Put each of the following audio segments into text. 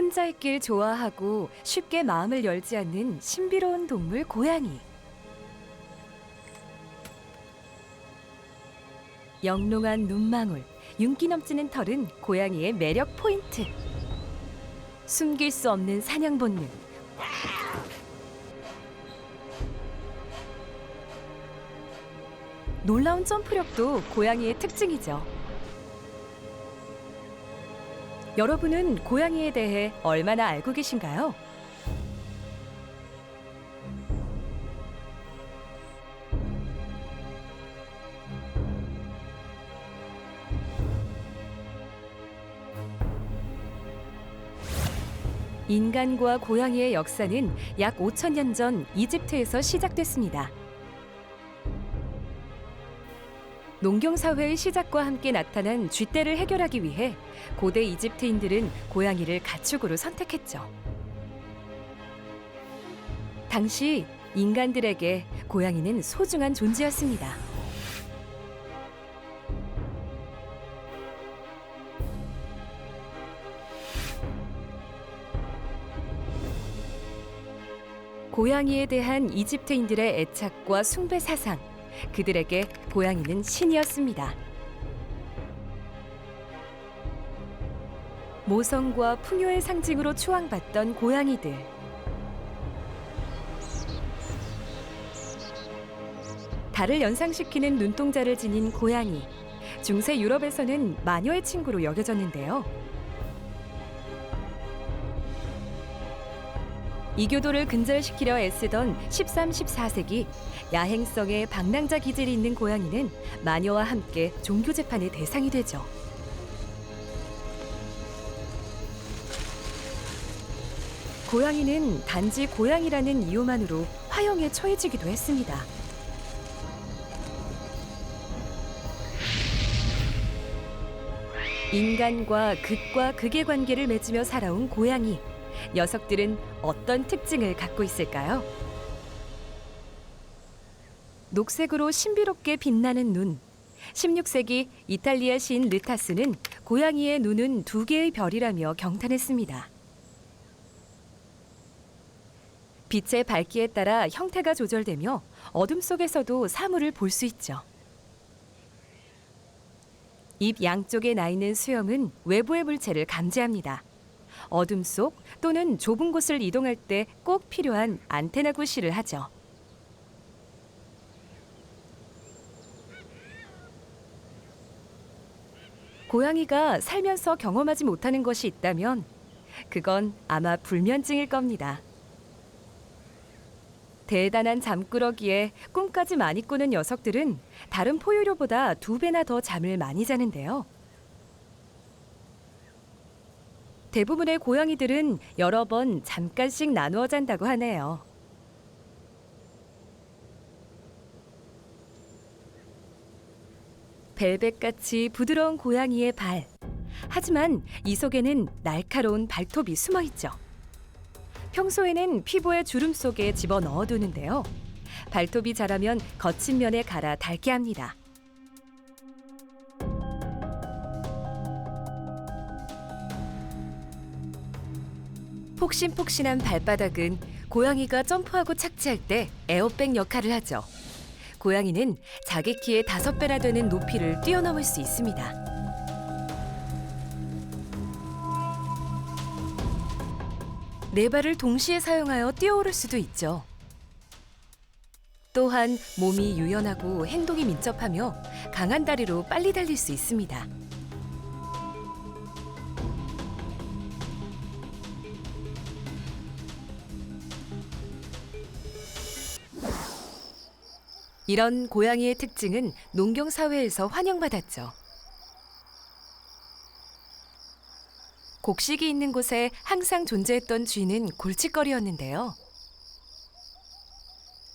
혼자 있길 좋아하고 쉽게 마음을 열지 않는 신비로운 동물 고양이. 영롱한 눈망울, 윤기 넘치는 털은 고양이의 매력 포인트. 숨길 수 없는 사냥 본능. 놀라운 점프력도 고양이의 특징이죠. 여러분은 고양이에 대해 얼마나 알고 계신가요? 인간과 고양이의 역사는 약 5,000년 전 이집트에서 시작됐습니다. 농경사회의 시작과 함께 나타난 쥐떼를 해결하기 위해 고대 이집트인들은 고양이를 가축으로 선택했죠. 당시 인간들에게 고양이는 소중한 존재였습니다. 고양이에 대한 이집트인들의 애착과 숭배 사상, 그들에게 고양이는 신이었습니다. 모성과 풍요의 상징으로 추앙받던 고양이들. 달을 연상시키는 눈동자를 지닌 고양이. 중세 유럽에서는 마녀의 친구로 여겨졌는데요. 이교도를 근절시키려 애쓰던 13, 14세기 야행성의 방랑자 기질이 있는 고양이는 마녀와 함께 종교 재판의 대상이 되죠. 고양이는 단지 고양이라는 이유만으로 화형에 처해지기도 했습니다. 인간과 극과 극의 관계를 맺으며 살아온 고양이. 녀석들은 어떤 특징을 갖고 있을까요? 녹색으로 신비롭게 빛나는 눈. 16세기 이탈리아 시인 르타스는 고양이의 눈은 2개의 별이라며 경탄했습니다. 빛의 밝기에 따라 형태가 조절되며 어둠 속에서도 사물을 볼 수 있죠. 입 양쪽에 나 있는 수염은 외부의 물체를 감지합니다. 어둠 속 또는 좁은 곳을 이동할 때 꼭 필요한 안테나 구실을 하죠. 고양이가 살면서 경험하지 못하는 것이 있다면 그건 아마 불면증일 겁니다. 대단한 잠꾸러기에 꿈까지 많이 꾸는 녀석들은 다른 포유류보다 2배나 더 잠을 많이 자는데요. 대부분의 고양이들은 여러 번 잠깐씩 나누어 잔다고 하네요. 벨벳같이 부드러운 고양이의 발. 하지만 이 속에는 날카로운 발톱이 숨어 있죠. 평소에는 피부의 주름 속에 집어 넣어두는데요. 발톱이 자라면 거친 면에 갈아 닳게 합니다. 폭신폭신한 발바닥은 고양이가 점프하고 착지할 때 에어백 역할을 하죠. 고양이는 자기 키의 5배나 되는 높이를 뛰어넘을 수 있습니다. 네 발을 동시에 사용하여 뛰어오를 수도 있죠. 또한 몸이 유연하고 행동이 민첩하며 강한 다리로 빨리 달릴 수 있습니다. 이런 고양이의 특징은 농경사회에서 환영받았죠. 곡식이 있는 곳에 항상 존재했던 쥐는 골칫거리였는데요.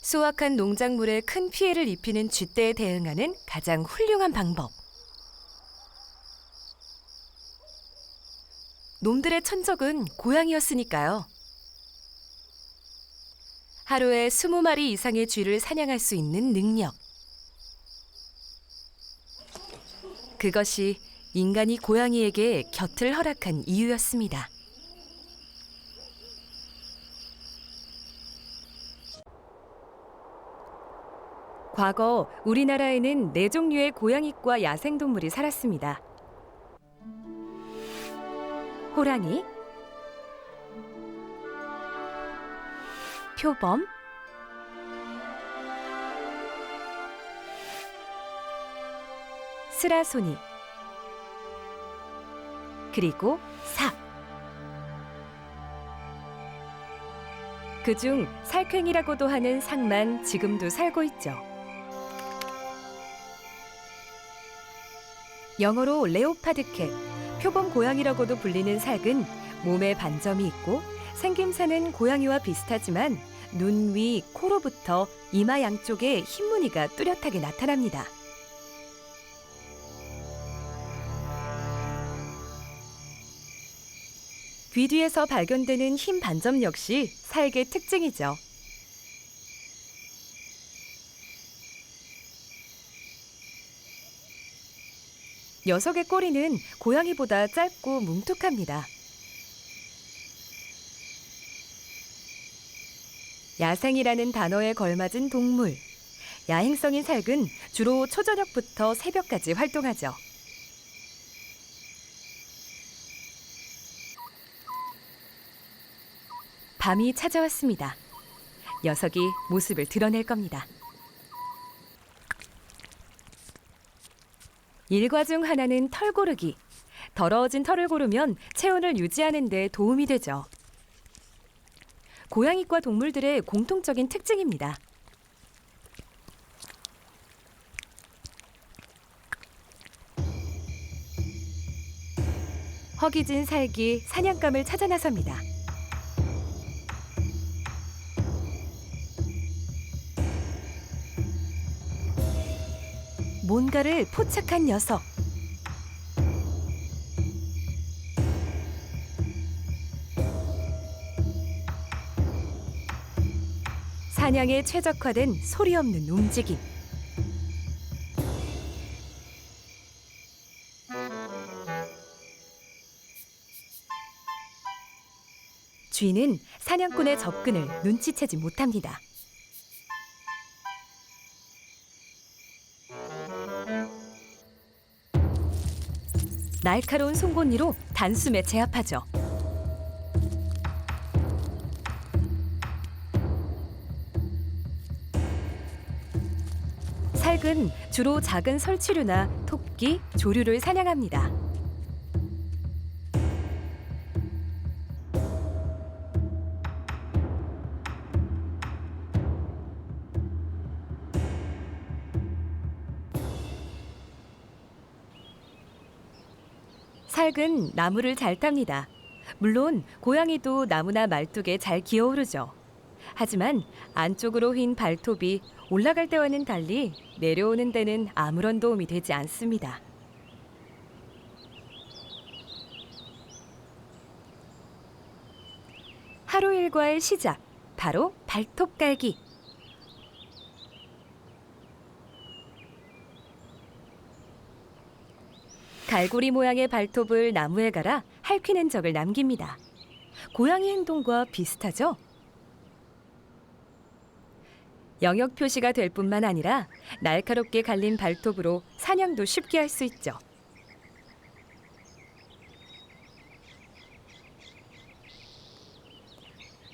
수확한 농작물에 큰 피해를 입히는 쥐떼에 대응하는 가장 훌륭한 방법. 놈들의 천적은 고양이였으니까요. 하루에 20마리 이상의 쥐를 사냥할 수 있는 능력. 그것이 인간이 고양이에게 곁을 허락한 이유였습니다. 과거 우리나라에는 네 종류의 고양이과 야생동물이 살았습니다. 호랑이, 표범, 스라소니, 그리고 삭. 그중 살쾡이라고도 하는 삭만 지금도 살고 있죠. 영어로 레오파드캣, 표범 고양이라고도 불리는 삭은 몸에 반점이 있고 생김새는 고양이와 비슷하지만 눈 위, 코로부터 이마 양쪽에 흰 무늬가 뚜렷하게 나타납니다. 귀 뒤에서 발견되는 흰 반점 역시 삭의 특징이죠. 녀석의 꼬리는 고양이보다 짧고 뭉툭합니다. 야생이라는 단어에 걸맞은 동물. 야행성인 삭은 주로 초저녁부터 새벽까지 활동하죠. 밤이 찾아왔습니다. 녀석이 모습을 드러낼 겁니다. 일과 중 하나는 털 고르기. 더러워진 털을 고르면 체온을 유지하는 데 도움이 되죠. 고양이과 동물들의 공통적인 특징입니다. 허기진 삭이 사냥감을 찾아 나섭니다. 뭔가를 포착한 녀석. 사냥에 최적화된 소리 없는 움직임. 쥐는 사냥꾼의 접근을 눈치채지 못합니다. 날카로운 송곳니로 단숨에 제압하죠. 삭은 주로 작은 설치류나 토끼, 조류를 사냥합니다. 삭은 나무를 잘 탑니다. 물론 고양이도 나무나 말뚝에 잘 기어오르죠. 하지만 안쪽으로 휜 발톱이 올라갈 때와는 달리 내려오는 데는 아무런 도움이 되지 않습니다. 하루 일과의 시작, 바로 발톱 깔기. 갈고리 모양의 발톱을 나무에 갈아 핥힌 흔적을 남깁니다. 고양이 행동과 비슷하죠? 영역 표시가 될 뿐만 아니라 날카롭게 갈린 발톱으로 사냥도 쉽게 할 수 있죠.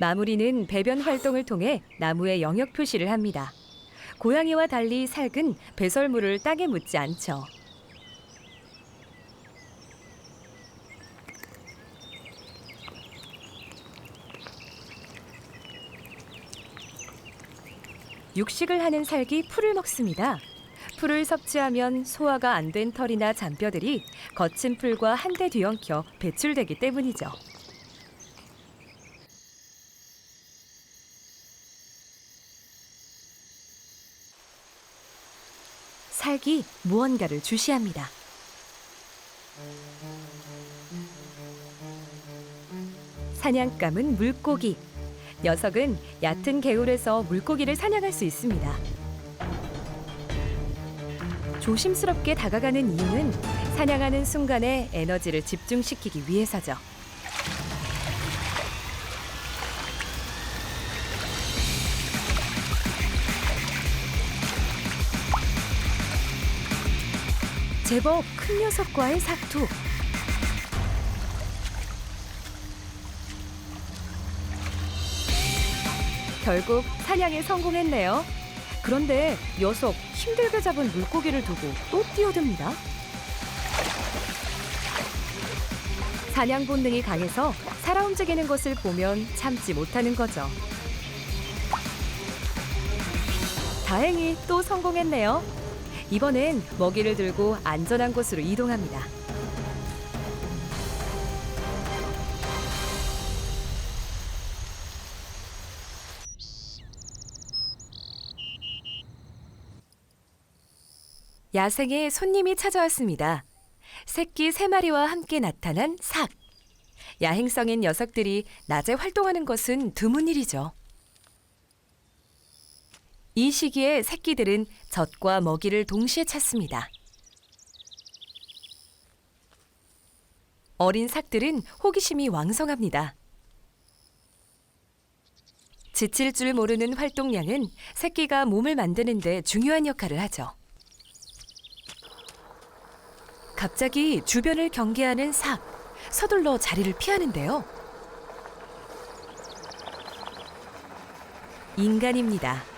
마무리는 배변 활동을 통해 나무에 영역 표시를 합니다. 고양이와 달리 삭은 배설물을 땅에 묻지 않죠. 육식을 하는 삭이 풀을 먹습니다. 풀을 섭취하면 소화가 안 된 털이나 잔뼈들이 거친 풀과 한데 뒤엉켜 배출되기 때문이죠. 삭이 무언가를 주시합니다. 사냥감은 물고기. 녀석은 얕은 개울에서 물고기를 사냥할 수 있습니다. 조심스럽게 다가가는 이유는 사냥하는 순간에 에너지를 집중시키기 위해서죠. 제법 큰 녀석과의 사투. 결국 사냥에 성공했네요. 그런데 녀석 힘들게 잡은 물고기를 두고 또 뛰어듭니다. 사냥 본능이 강해서 살아 움직이는 것을 보면 참지 못하는 거죠. 다행히 또 성공했네요. 이번엔 먹이를 들고 안전한 곳으로 이동합니다. 야생에 손님이 찾아왔습니다. 새끼 3마리와 함께 나타난 삭. 야행성인 녀석들이 낮에 활동하는 것은 드문 일이죠. 이 시기에 새끼들은 젖과 먹이를 동시에 찾습니다. 어린 삭들은 호기심이 왕성합니다. 지칠 줄 모르는 활동량은 새끼가 몸을 만드는 데 중요한 역할을 하죠. 갑자기 주변을 경계하는 삭, 서둘러 자리를 피하는데요. 인간입니다.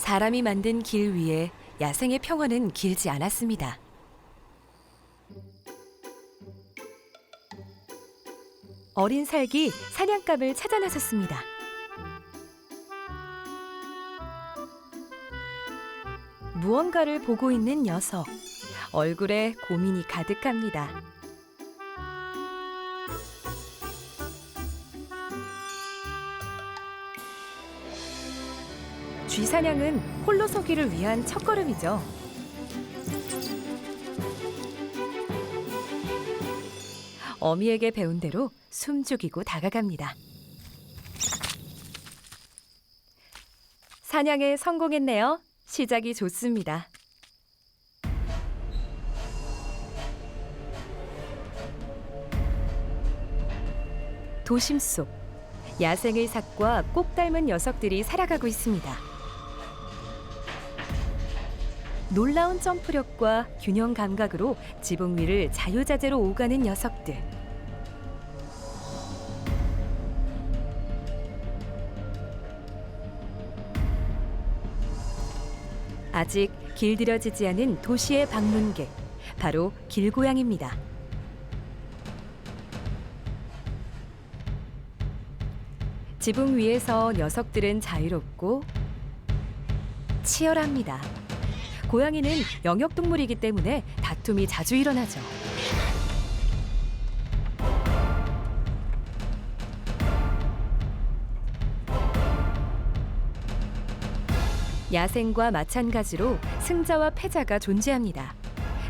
사람이 만든 길 위에 야생의 평화는 길지 않았습니다. 어린 살기 사냥감을 찾아 나섰습니다. 무언가를 보고 있는 녀석. 얼굴에 고민이 가득합니다. 쥐사냥은 홀로 서기를 위한 첫걸음이죠. 어미에게 배운 대로 숨죽이고 다가갑니다. 사냥에 성공했네요. 시작이 좋습니다. 도심 속 야생의 삭과 꼭 닮은 녀석들이 살아가고 있습니다. 놀라운 점프력과 균형 감각으로 지붕 위를 자유자재로 오가는 녀석들. 아직 길들여지지 않은 도시의 방문객, 바로 길고양입니다. 지붕 위에서 녀석들은 자유롭고 치열합니다. 고양이는 영역동물이기 때문에 다툼이 자주 일어나죠. 야생과 마찬가지로 승자와 패자가 존재합니다.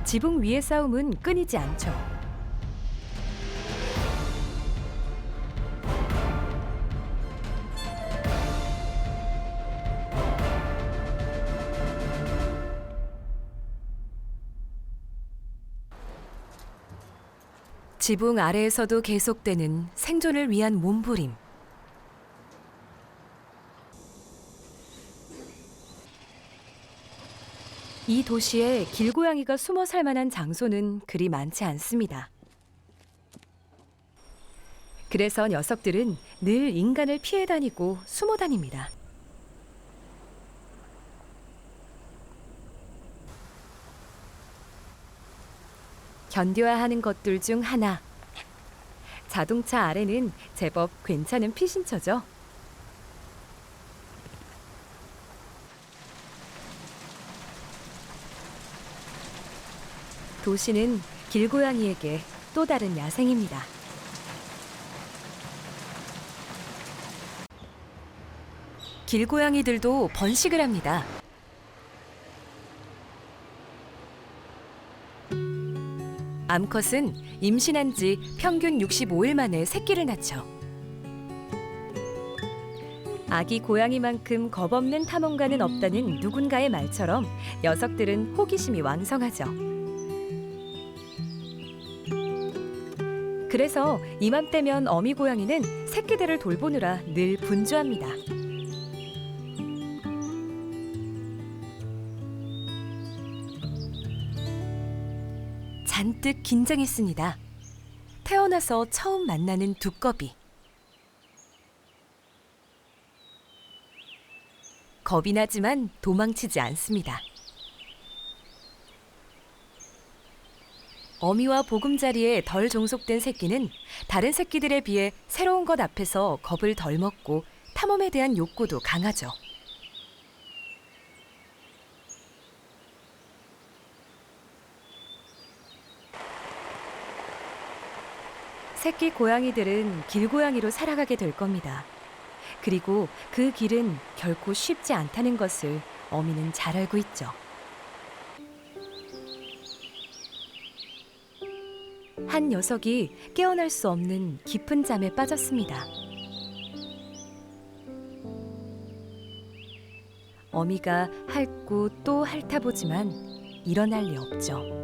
지붕 위의 싸움은 끊이지 않죠. 지붕 아래에서도 계속되는 생존을 위한 몸부림. 이 도시에 길고양이가 숨어 살 만한 장소는 그리 많지 않습니다. 그래서 녀석들은 늘 인간을 피해 다니고 숨어 다닙니다. 견뎌야 하는 것들 중 하나. 자동차 아래는 제법 괜찮은 피신처죠. 도시는 길고양이에게 또 다른 야생입니다. 길고양이들도 번식을 합니다. 암컷은 임신한 지 평균 65일 만에 새끼를 낳죠. 아기 고양이만큼 겁없는 탐험가는 없다는 누군가의 말처럼 녀석들은 호기심이 왕성하죠. 그래서 이맘때면 어미 고양이는 새끼들을 돌보느라 늘 분주합니다. 잔뜩 긴장했습니다. 태어나서 처음 만나는 두꺼비. 겁이 나지만 도망치지 않습니다. 어미와 보금자리에 덜 종속된 새끼는 다른 새끼들에 비해 새로운 것 앞에서 겁을 덜 먹고 탐험에 대한 욕구도 강하죠. 새끼 고양이들은 길고양이로 살아가게 될 겁니다. 그리고 그 길은 결코 쉽지 않다는 것을 어미는 잘 알고 있죠. 한 녀석이 깨어날 수 없는 깊은 잠에 빠졌습니다. 어미가 핥고 또 핥아보지만 일어날 리 없죠.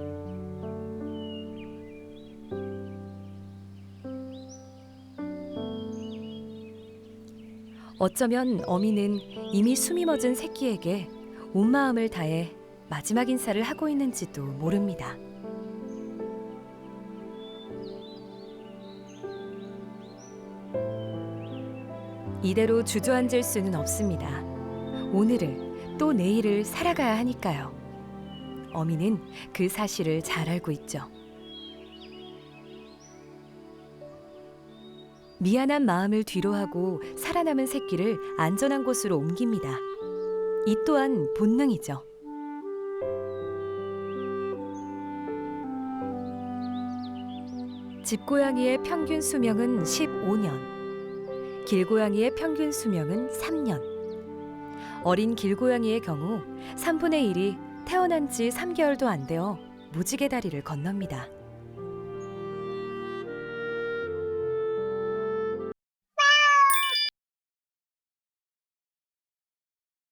어쩌면 어미는 이미 숨이 멎은 새끼에게 온 마음을 다해 마지막 인사를 하고 있는지도 모릅니다. 이대로 주저앉을 수는 없습니다. 오늘을 또 내일을 살아가야 하니까요. 어미는 그 사실을 잘 알고 있죠. 미안한 마음을 뒤로하고 살아남은 새끼를 안전한 곳으로 옮깁니다. 이 또한 본능이죠. 집고양이의 평균 수명은 15년, 길고양이의 평균 수명은 3년. 어린 길고양이의 경우 3분의 1이 태어난 지 3개월도 안 되어 무지개 다리를 건넙니다.